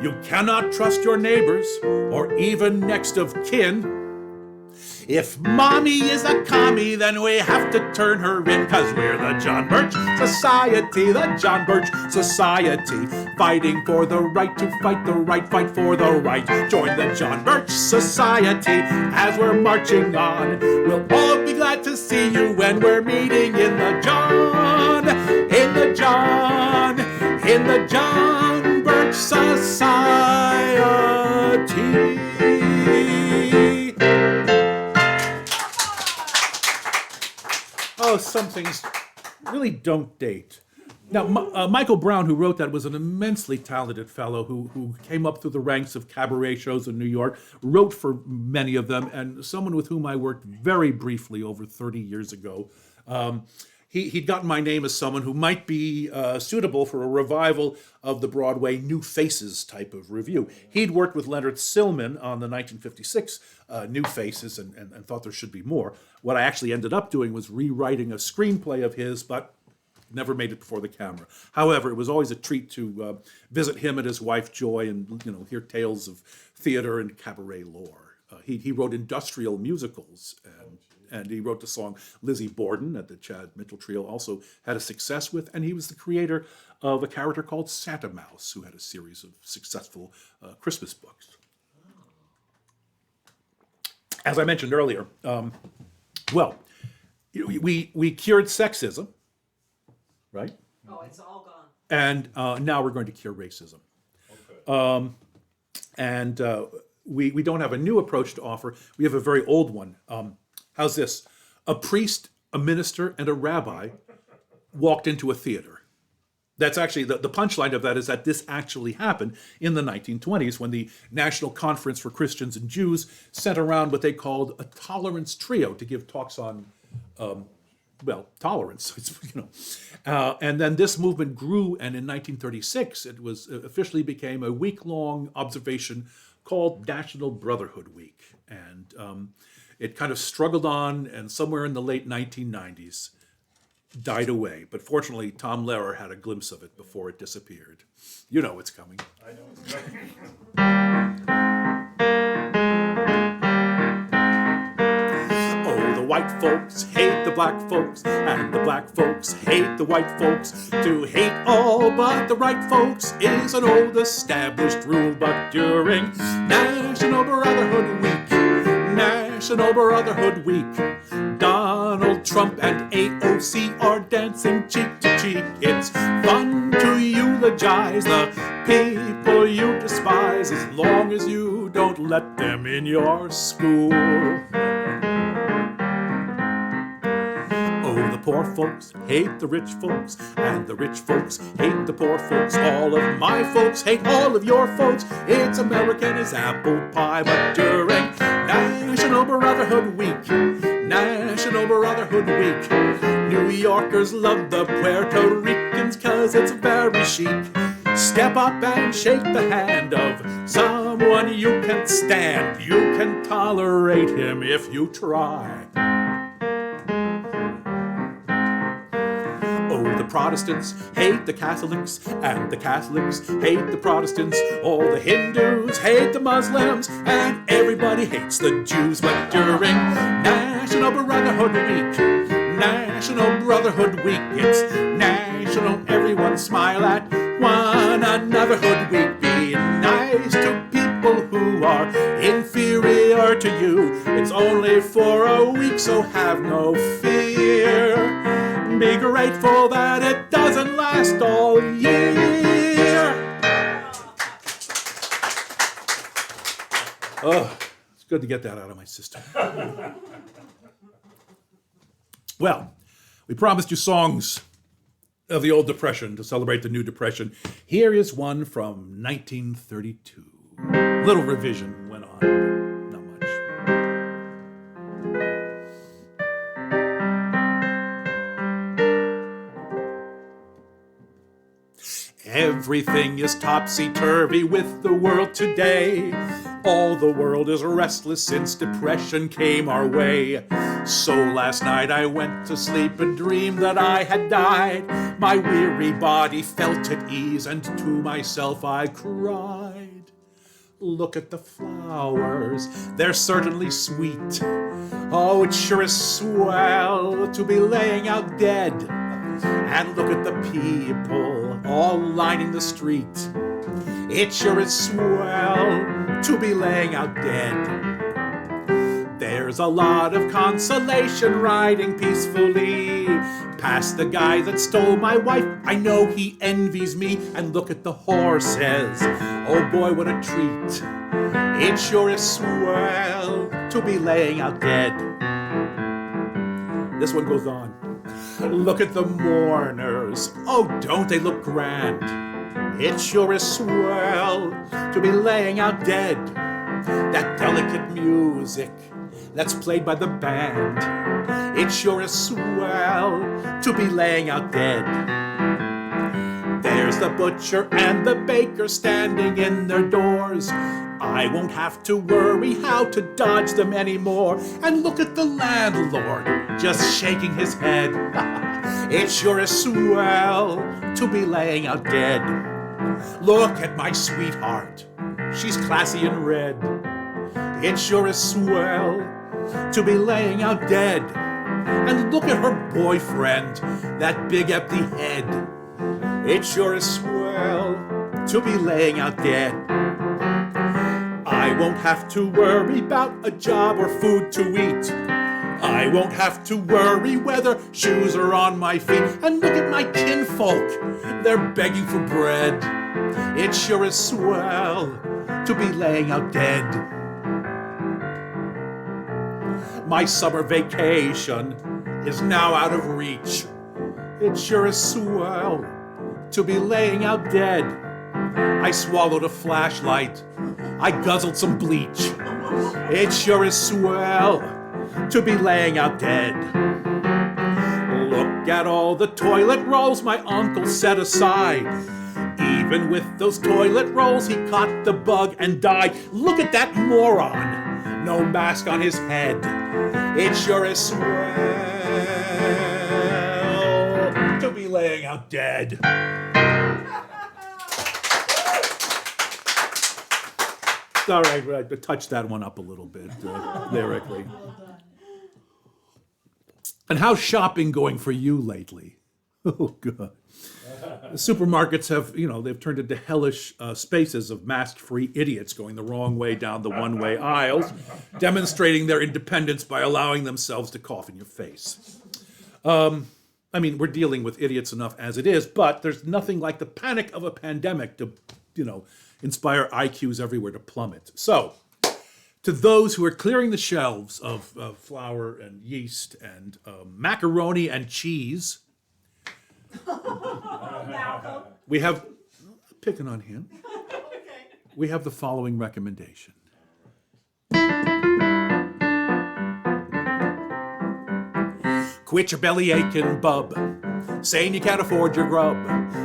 You cannot trust your neighbors or even next of kin. If mommy is a commie, then we have to turn her in, 'cause we're the John Birch Society, the John Birch Society, fighting for the right to fight the right, fight for the right. Join the John Birch Society as we're marching on. We'll all be glad to see you when we're meeting in the John Birch Society. Oh, some things really don't date. Now, Michael Brown, who wrote that, was an immensely talented fellow who came up through the ranks of cabaret shows in New York, wrote for many of them, and someone with whom I worked very briefly over 30 years ago. he'd gotten my name as someone who might be suitable for a revival of the Broadway New Faces type of review. He'd worked with Leonard Sillman on the 1956 New Faces and thought there should be more. What I actually ended up doing was rewriting a screenplay of his, but never made it before the camera. However, it was always a treat to visit him and his wife Joy and hear tales of theater and cabaret lore. He wrote industrial musicals, and he wrote the song Lizzie Borden that the Chad Mitchell Trio also had a success with, and he was the creator of a character called Santa Mouse, who had a series of successful Christmas books. As I mentioned earlier, we cured sexism, right?
Oh, it's all gone.
And now we're going to cure racism. We don't have a new approach to offer. We have a very old one. How's this? A priest, a minister, and a rabbi walked into a theater. That's actually, the punchline of that is that this actually happened in the 1920s when the National Conference for Christians and Jews sent around what they called a tolerance trio to give talks on tolerance. And then this movement grew, and in 1936, it was officially became a week-long observation called National Brotherhood Week. And it kind of struggled on, and somewhere in the late 1990s, died away. But fortunately, Tom Lehrer had a glimpse of it before it disappeared. You know it's coming.
I know it's coming.
Oh, the white folks hate the black folks, and the black folks hate the white folks. To hate all but the right folks is an old established rule, but during National Brotherhood Week, National Brotherhood Week, Donald Trump and AOC are dancing cheek to cheek. It's fun to eulogize the people you despise, as long as you don't let them in your school. Oh, the poor folks hate the rich folks, and the rich folks hate the poor folks. All of my folks hate all of your folks. It's American as apple pie, but during National Brotherhood Week, National Brotherhood Week, New Yorkers love the Puerto Ricans 'cause it's very chic. Step up and shake the hand of someone you can stand. You can tolerate him if you try. Oh, the Protestants hate the Catholics, and the Catholics hate the Protestants. All the Hindus hate the Muslims, and everybody hates the Jews. But during National Brotherhood Week, National Brotherhood Week, it's national, everyone smile at one another. Hood Week, be nice to people who are inferior to you. It's only for a week, so have no fear. Be grateful that it doesn't last all year. Oh, it's good to get that out of my system. Well, we promised you songs of the old Depression to celebrate the new Depression. Here is one from 1932. Little revision went on, but not much. Everything is topsy-turvy with the world today. All the world is restless since depression came our way. So last night I went to sleep and dreamed that I had died. My weary body felt at ease, and to myself I cried. Look at the flowers, they're certainly sweet. Oh, it sure is swell to be laying out dead. And look at the people all lining the street. It sure is swell to be laying out dead. There's a lot of consolation riding peacefully past the guy that stole my wife. I know he envies me. And look at the horses. Oh boy, what a treat. It sure is swell to be laying out dead. This one goes on. Look at the mourners. Oh, don't they look grand? It sure is swell to be laying out dead. that delicate music that's played by the band. It sure is swell to be laying out dead. There's the butcher and the baker standing in their doors. I won't have to worry how to dodge them anymore. And look at the landlord just shaking his head. It sure is swell to be laying out dead. Look at my sweetheart, she's classy in red. It sure is swell to be laying out dead. And look at her boyfriend, that big empty head. It sure is swell to be laying out dead. I won't have to worry about a job or food to eat. I won't have to worry whether shoes are on my feet. And look at my kinfolk, they're begging for bread. It sure is swell to be laying out dead. My summer vacation is now out of reach. It sure is swell to be laying out dead. I swallowed a flashlight, I guzzled some bleach. It sure is swell to be laying out dead. Look at all the toilet rolls my uncle set aside. Even with those toilet rolls, he caught the bug and died. Look at that moron, no mask on his head. It sure is swell to be laying out dead. All right, I touched that one up a little bit lyrically. And how's shopping going for you lately? Oh, God. The supermarkets have, they've turned into hellish spaces of mask-free idiots going the wrong way down the one-way aisles, demonstrating their independence by allowing themselves to cough in your face. We're dealing with idiots enough as it is, but there's nothing like the panic of a pandemic to, inspire IQs everywhere to plummet. So, to those who are clearing the shelves of flour and yeast and macaroni and cheese,
Malcolm.
we have, picking on him,
Okay.
we have the following recommendation. Quit your belly aching, bub. Saying you can't afford your grub.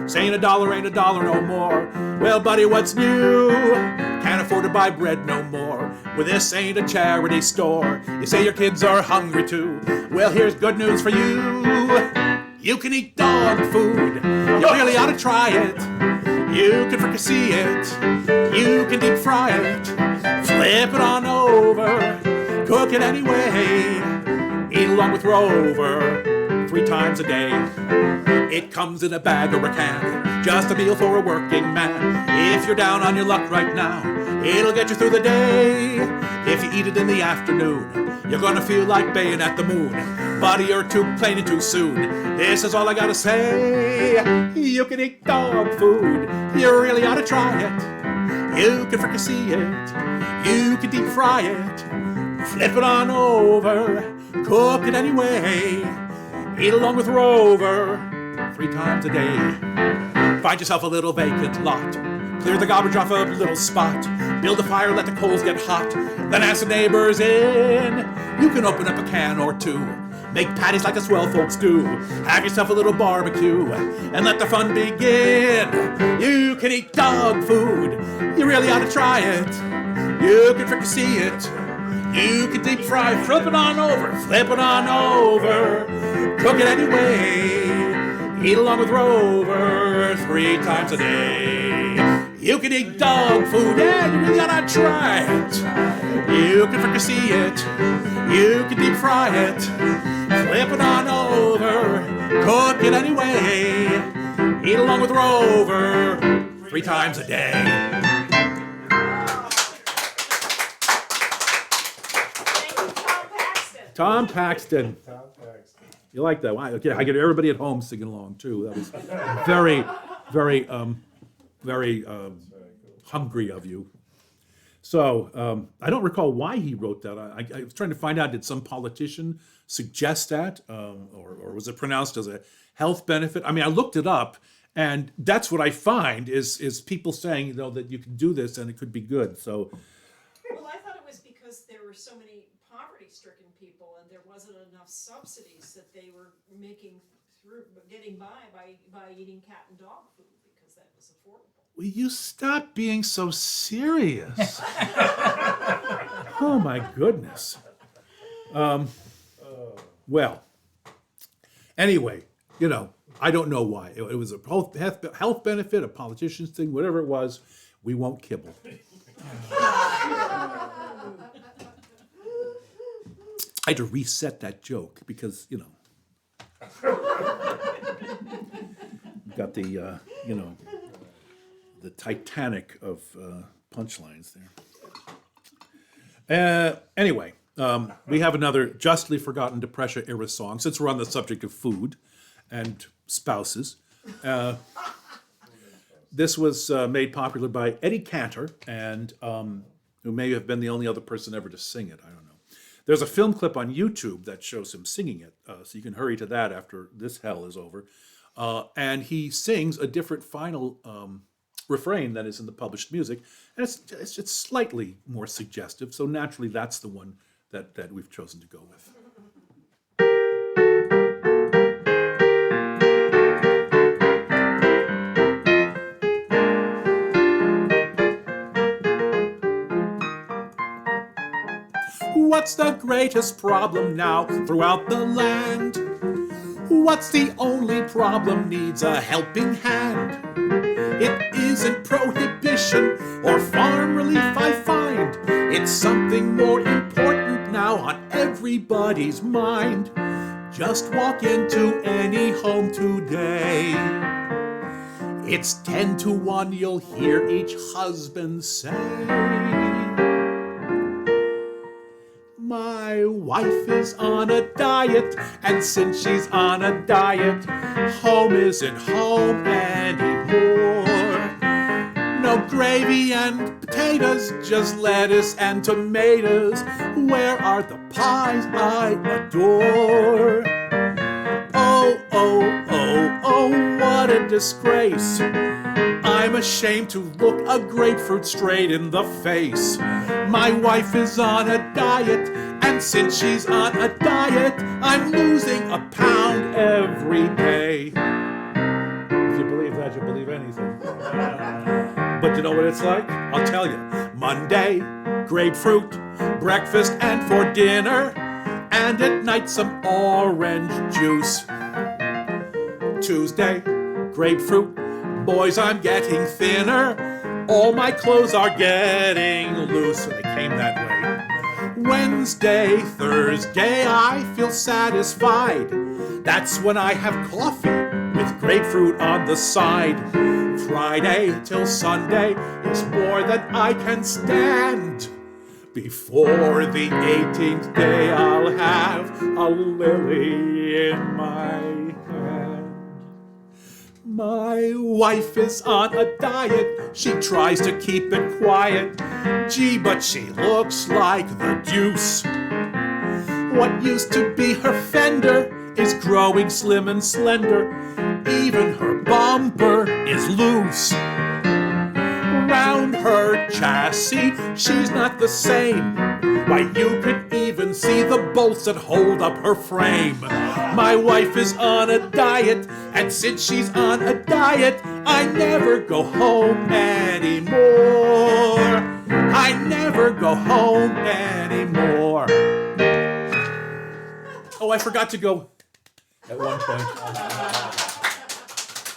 Saying $1 ain't $1 no more. Well, buddy, what's new? Can't afford to buy bread no more. Well, this ain't a charity store. You say your kids are hungry too. Well, here's good news for you. You can eat dog food. You really ought to try it. You can fricassee it. You can deep fry it. Flip it on over. Cook it anyway. Eat along with Rover 3 times a day. It comes in a bag or a can, just a meal for a working man. If you're down on your luck right now, it'll get you through the day. If you eat it in the afternoon, you're gonna feel like baying at the moon. Buddy, you're too plain and too soon. This is all I gotta say. You can eat dog food. You really ought to try it. You can fricassee it. You can deep fry it. Flip it on over. Cook it anyway. Eat along with Rover 3 times a day. Find yourself a little vacant lot. Clear the garbage off a little spot. Build a fire, let the coals get hot. Then ask the neighbors in. You can open up a can or two. Make patties like the swell folks do. Have yourself a little barbecue and let the fun begin. You can eat dog food. You really ought to try it. You can fricassee it. You can deep fry, flip it on over, flip it on over. Cook it anyway. Eat along with Rover 3 times a day. You can eat dog food, yeah, you really ought to try it. You can fricassee it. You can deep fry it. Flip it on over. Cook it anyway. Eat along with Rover 3 times a day. Tom Paxton. You like that? Wow. Okay, I get everybody at home singing along too. That was very, very hungry of you. So I don't recall why he wrote that. I was trying to find out, did some politician suggest that? Or was it pronounced as a health benefit? I mean, I looked it up, and that's what I find is people saying, that you can do this and it could be good. So
Well, I thought it was because there were so many poverty-stricken people and there wasn't enough subsidies that they were getting by eating cat and dog food because that was affordable.
Will you stop being so serious? Oh my goodness. Well, anyway, I don't know why. It was a health benefit, a politician's thing, whatever it was. We won't kibble. I had to reset that joke because, got the, the Titanic of punchlines there. Anyway, we have another justly forgotten Depression era song, since we're on the subject of food and spouses. This was made popular by Eddie Cantor, and who may have been the only other person ever to sing it. I don't know. There's a film clip on YouTube that shows him singing it, so you can hurry to that after this hell is over. And he sings a different final refrain than is in the published music, and it's slightly more suggestive, so naturally that's the one that we've chosen to go with. What's the greatest problem now throughout the land? What's the only problem needs a helping hand? It isn't prohibition or farm relief I find. It's something more important now on everybody's mind. Just walk into any home today. It's 10 to 1 you'll hear each husband say, my wife is on a diet, and since she's on a diet, home isn't home anymore. No gravy and potatoes, just lettuce and tomatoes. Where are the pies I adore? Oh, oh, oh, oh, what a disgrace. I'm ashamed to look a grapefruit straight in the face. My wife is on a diet, and since she's on a diet, I'm losing a pound every day. If you believe that, you believe anything. But you know what it's like? I'll tell you. Monday, grapefruit, breakfast and for dinner, and at night some orange juice. Tuesday, grapefruit, boys, I'm getting thinner. All my clothes are getting loose. They came that way. Wednesday, Thursday, I feel satisfied. That's when I have coffee with grapefruit on the side. Friday till Sunday is more than I can stand. Before the 18th day, I'll have a lily in my hand. My wife is on a diet. She tries to keep it quiet. Gee, but she looks like the deuce. What used to be her fender is growing slim and slender. Even her bumper is loose. Round her chassis, she's not the same. Why, you could even see the bolts that hold up her frame. My wife is on a diet, and since she's on a diet, I never go home anymore. I never go home anymore. Oh, I forgot to go at one point.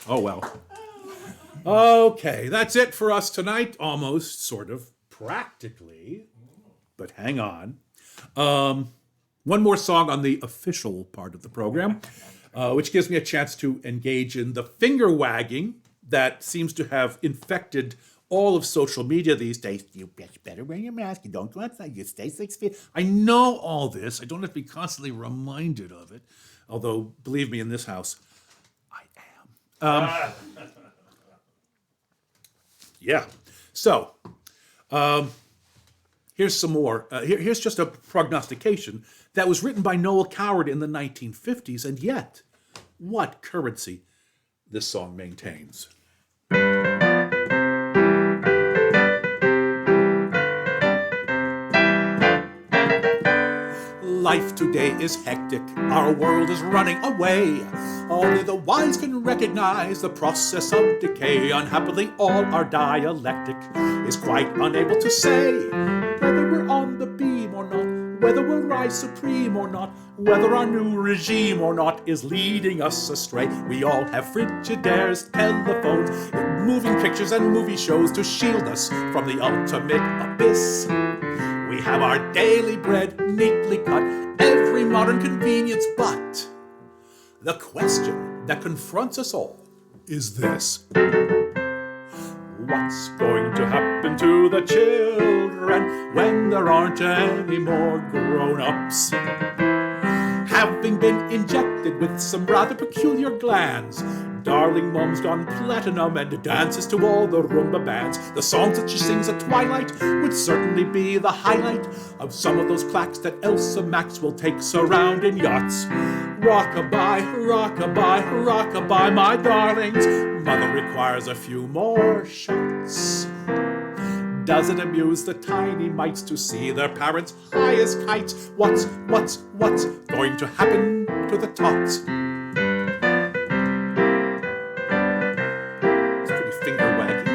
Oh, well. Okay, that's it for us tonight. Almost, sort of, practically. But hang on. One more song on the official part of the program, which gives me a chance to engage in the finger wagging that seems to have infected all of social media these days. You better wear your mask. You don't go outside. You stay 6 feet. I know all this. I don't have to be constantly reminded of it. Although, believe me, in this house, I am. Yeah. So, here's some more. Here's just a prognostication that was written by Noel Coward in the 1950s, and yet, what currency this song maintains. Life today is hectic, our world is running away. Only the wise can recognize the process of decay. Unhappily, all our dialectic is quite unable to say whether we're on the beam or not, whether we'll rise supreme or not, whether our new regime or not is leading us astray. We all have Frigidaires, telephones, moving pictures and movie shows to shield us from the ultimate abyss. We have our daily bread neatly cut, every modern convenience, but the question that confronts us all is this. What's going to happen to the children when there aren't any more grown-ups? Having been injected with some rather peculiar glands, darling mom's gone platinum and dances to all the Roomba bands. The songs that she sings at twilight would certainly be the highlight of some of those clacks that Elsa Maxwell takes around in yachts. Rockabye, rockabye, rockabye, my darlings. Mother requires a few more shots. Does it amuse the tiny mites to see their parents high as kites? What's going to happen to the tots? It's pretty finger wagging.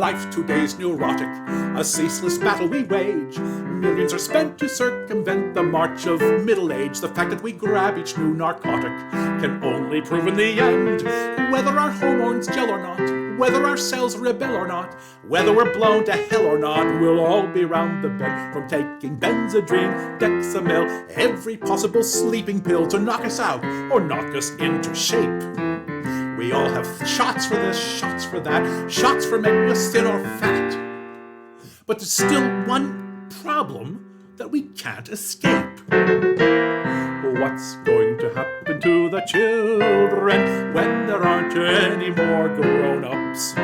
Life today's neurotic, a ceaseless battle we wage. Millions are spent to circumvent the march of middle age. The fact that we grab each new narcotic can only prove in the end whether our hormones gel or not, whether our cells rebel or not, whether we're blown to hell or not. We'll all be round the bend from taking Benzedrine, Dexamel, every possible sleeping pill to knock us out or knock us into shape. We all have shots for this, shots for that, shots for making us thin or fat. But there's still one problem that we can't escape. What's going to happen to the children when there aren't any more grown-ups?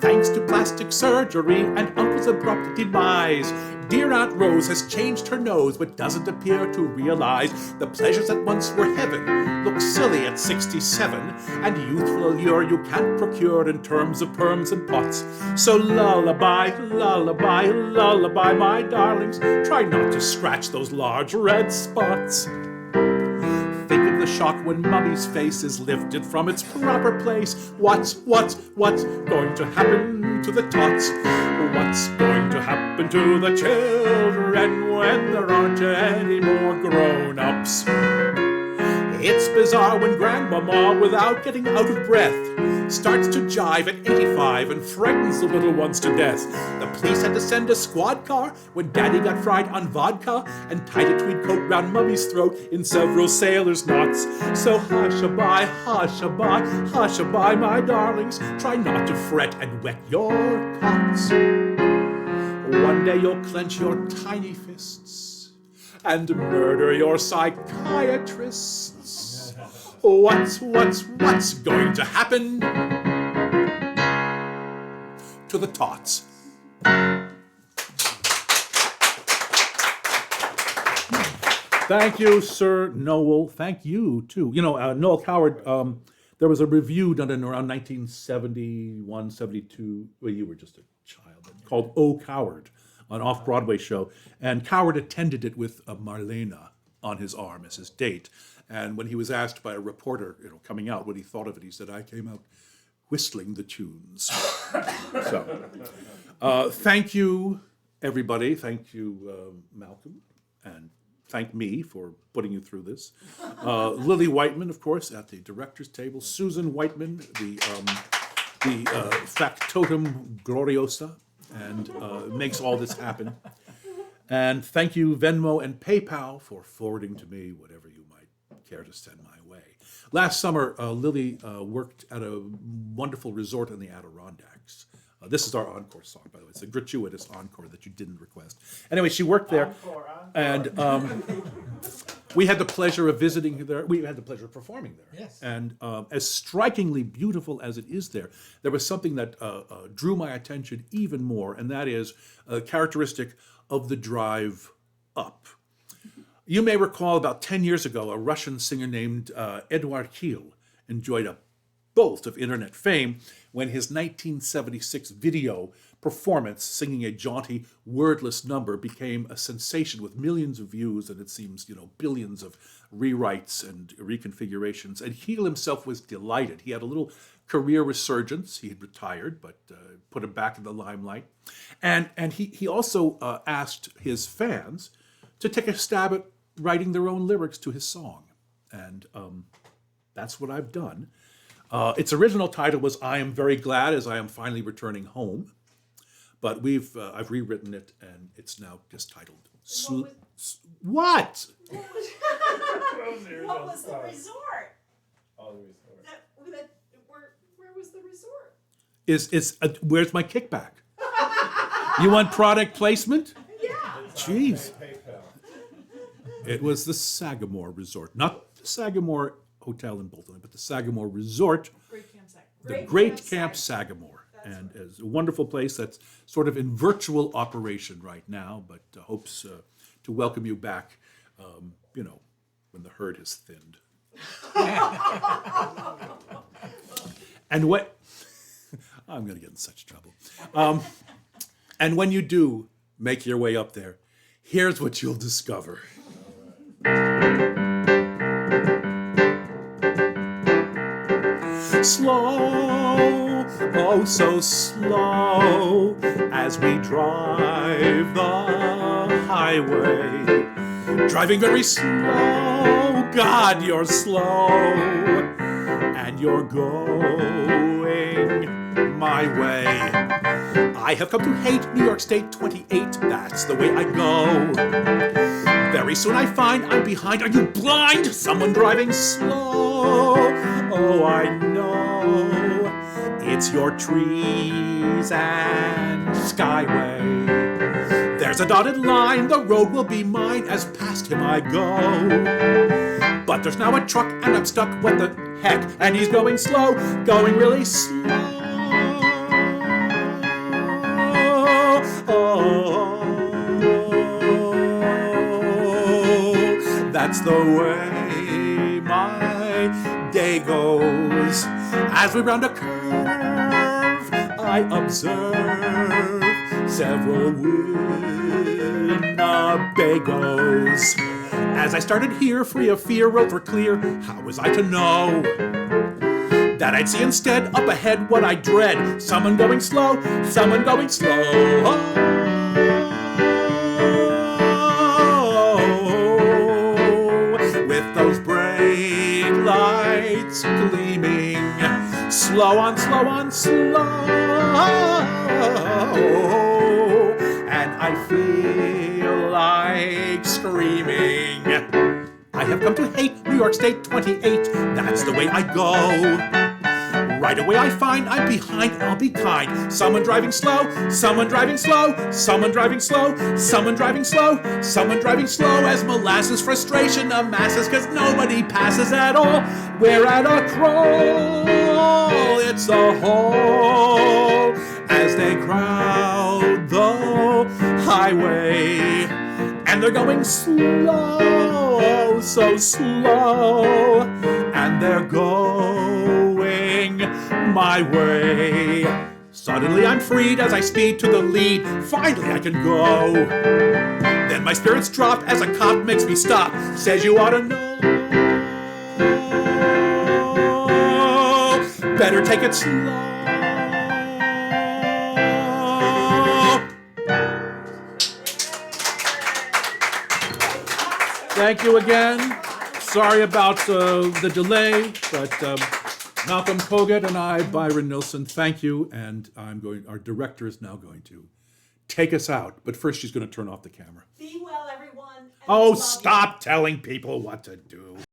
Thanks to plastic surgery and Uncle's abrupt demise, dear Aunt Rose has changed her nose but doesn't appear to realize the pleasures that once were heaven look silly at 67, and youthful allure you can't procure in terms of perms and pots. So lullaby, lullaby, lullaby, my darlings, try not to scratch those large red spots. Think of the shock when Mummy's face is lifted from its proper place. What's going to happen to the tots? What's going to happen to the children when there aren't any more grown-ups? It's bizarre when Grandmama, without getting out of breath, starts to jive at 85 and frightens the little ones to death. The police had to send a squad car when Daddy got fried on vodka and tied a tweed coat round Mummy's throat in several sailor's knots. So hush-a-bye, hush-a-bye, hush-a-bye, my darlings. Try not to fret and wet your cots. One day you'll clench your tiny fists and murder your psychiatrists. What's going to happen to the tots? Thank you, Sir Noel. Thank you, too. You know, Noel Coward, there was a review done in around 1971, 72, well, you were just a child, called Oh, Coward, an off-Broadway show. And Coward attended it with Marlena on his arm as his date. And when he was asked by a reporter, coming out, what he thought of it, he said, I came out whistling the tunes. So, thank you, everybody. Thank you, Malcolm. And thank me for putting you through this. Lily Whiteman, of course, at the director's table. Susan Whiteman, the factotum gloriosa, and makes all this happen. And thank you, Venmo and PayPal, for forwarding to me whatever you might care to send my way. Last summer, Lily worked at a wonderful resort in the Adirondacks. This is our encore song, by the way. It's a gratuitous encore that you didn't request. Anyway, she worked there, encore. And we had the pleasure of visiting there. We had the pleasure of performing there.
Yes.
And as strikingly beautiful as it is there was something that drew my attention even more, and that is a characteristic of the drive up. You may recall about 10 years ago, a Russian singer named Eduard Kiel enjoyed a bolt of internet fame when his 1976 video performance singing a jaunty, wordless number became a sensation with millions of views and it seems, billions of rewrites and reconfigurations. And he himself was delighted. He had a little career resurgence. He had retired, but put him back in the limelight. And he also asked his fans to take a stab at writing their own lyrics to his song. And that's what I've done. Its original title was "I Am Very Glad as I Am Finally Returning Home." But I've rewritten it, and it's now just titled. What?
What was the resort?
Oh, the resort.
Where was the resort?
Where's my kickback? You want product placement?
Yeah.
Jeez.
PayPal.
It was the Sagamore Resort, not the Sagamore Hotel in Bolton, but the Sagamore Resort,
Great campsite.
the Great Camp Sagamore. And it's a wonderful place that's sort of in virtual operation right now, but hopes to welcome you back, when the herd has thinned. And what... I'm going to get in such trouble. And when you do make your way up there, here's what you'll discover. Slow, oh so slow, as we drive the highway. Driving very slow, God, you're slow, and you're going my way. I have come to hate New York State 28, that's the way I go. Very soon I find I'm behind. Are you blind? Someone driving slow. Oh, I know. It's your trees and skyway. There's a dotted line. The road will be mine as past him I go. But there's now a truck and I'm stuck. What the heck? And he's going slow. Going really slow. That's the way my day goes. As we round a curve, I observe several Winnebagos. As I started here, free of fear, roads were clear. How was I to know that I'd see instead up ahead what I dread? Someone going slow, someone going slow. Those brake lights gleaming, slow on, slow on, slow. And I feel like screaming. I have come to hate New York State 28, that's the way I go. Right away I find I'm behind and I'll be kind. Someone driving slow, someone driving slow, someone driving slow, someone driving slow, someone driving slow. As molasses frustration amasses, cause nobody passes at all. We're at a crawl, it's a haul. As they crowd the highway, and they're going slow, so slow. And they're going my way. Suddenly I'm freed as I speed to the lead. Finally I can go. Then my spirits drop as a cop makes me stop. Says you ought to know. Better take it slow. Thank you again. Sorry about the delay, but Malcolm Kogut and I, Byron Nilsson, thank you. And our director is now going to take us out. But first she's going to turn off the camera.
Be well, everyone.
Oh, stop telling people what to do.